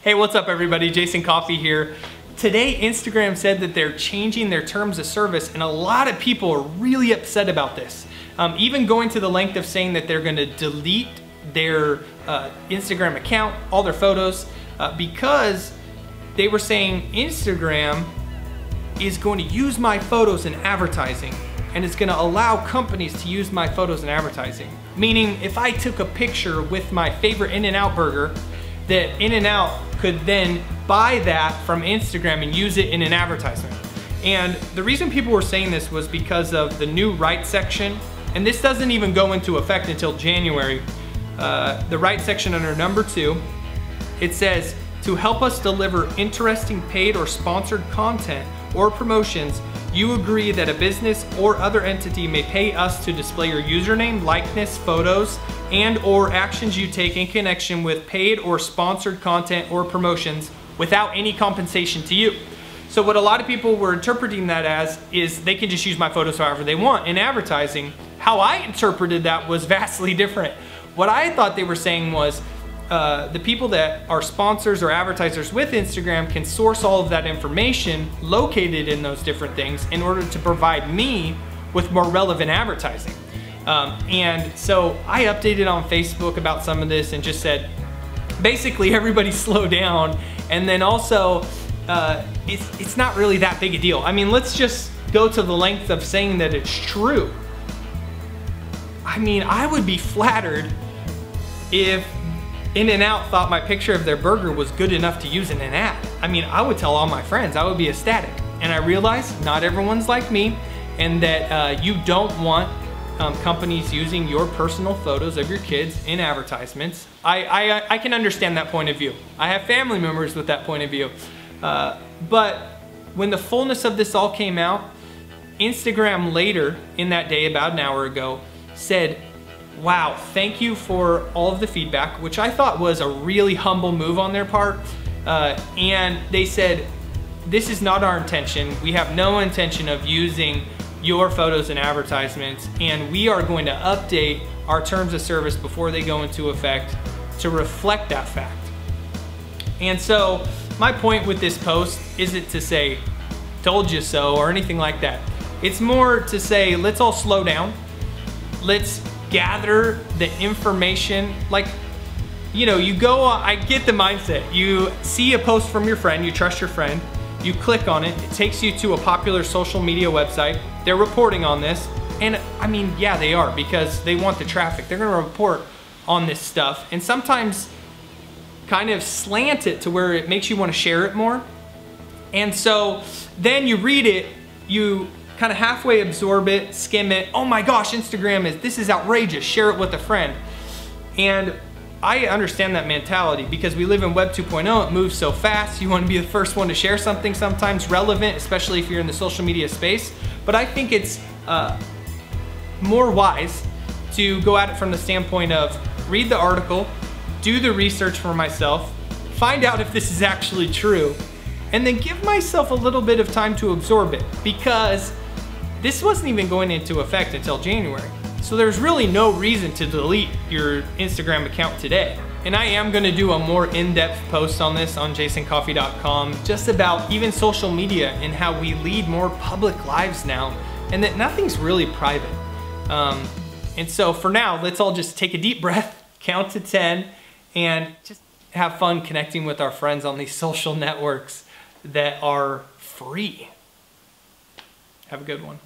Hey, what's up everybody? Jason Coffee here. Today, Instagram said that they're changing their terms of service, and a lot of people are really upset about this. Even going to the length of saying that they're gonna delete their Instagram account, all their photos, because they were saying Instagram is going to use my photos in advertising, and it's gonna allow companies to use my photos in advertising. Meaning, if I took a picture with my favorite In-N-Out burger, that In-N-Out could then buy that from Instagram and use it in an advertisement. And the reason people were saying this was because of the new rights section, and this doesn't even go into effect until January. The rights section under number 2, it says, to help us deliver interesting paid or sponsored content or promotions, you agree that a business or other entity may pay us to display your username, likeness, photos, and or actions you take in connection with paid or sponsored content or promotions without any compensation to you. So what a lot of people were interpreting that as is they can just use my photos however they want in advertising. How I interpreted that was vastly different. What I thought they were saying was the people that are sponsors or advertisers with Instagram can source all of that information located in those different things in order to provide me with more relevant advertising. And so I updated on Facebook about some of this and just said, basically everybody slow down. And then also, it's not really that big a deal. I mean, let's just go to the length of saying that it's true. I mean, I would be flattered if In-N-Out thought my picture of their burger was good enough to use in an ad. I mean, I would tell all my friends, I would be ecstatic. And I realize not everyone's like me, and that you don't want companies using your personal photos of your kids in advertisements. I can understand that point of view. I have family members with that point of view. But when the fullness of this all came out, Instagram later in that day, about an hour ago, said, wow, thank you for all of the feedback, which I thought was a really humble move on their part. And they said, this is not our intention. We have no intention of using your photos in advertisements, and we are going to update our terms of service before they go into effect to reflect that fact. And so my point with this post isn't to say, told you so, or anything like that. It's more to say, let's all slow down. Let's gather the information. Like, you know, you go on, I get the mindset. You see a post from your friend, you trust your friend, you click on it, it takes you to a popular social media website. They're reporting on this, and I mean, yeah, they are, because they want the traffic. They're gonna report on this stuff, and sometimes kind of slant it to where it makes you wanna share it more. And so then you read it, you kind of halfway absorb it, skim it. Oh my gosh, this is outrageous, share it with a friend. And I understand that mentality because we live in Web 2.0, it moves so fast. You want to be the first one to share something, sometimes relevant, especially if you're in the social media space. But I think it's more wise to go at it from the standpoint of read the article, do the research for myself, find out if this is actually true, and then give myself a little bit of time to absorb it, because this wasn't even going into effect until January. So there's really no reason to delete your Instagram account today. And I am gonna do a more in-depth post on this on jasoncoffee.com, just about even social media and how we lead more public lives now, and that nothing's really private. And so for now, let's all just take a deep breath, count to 10, and just have fun connecting with our friends on these social networks that are free. Have a good one.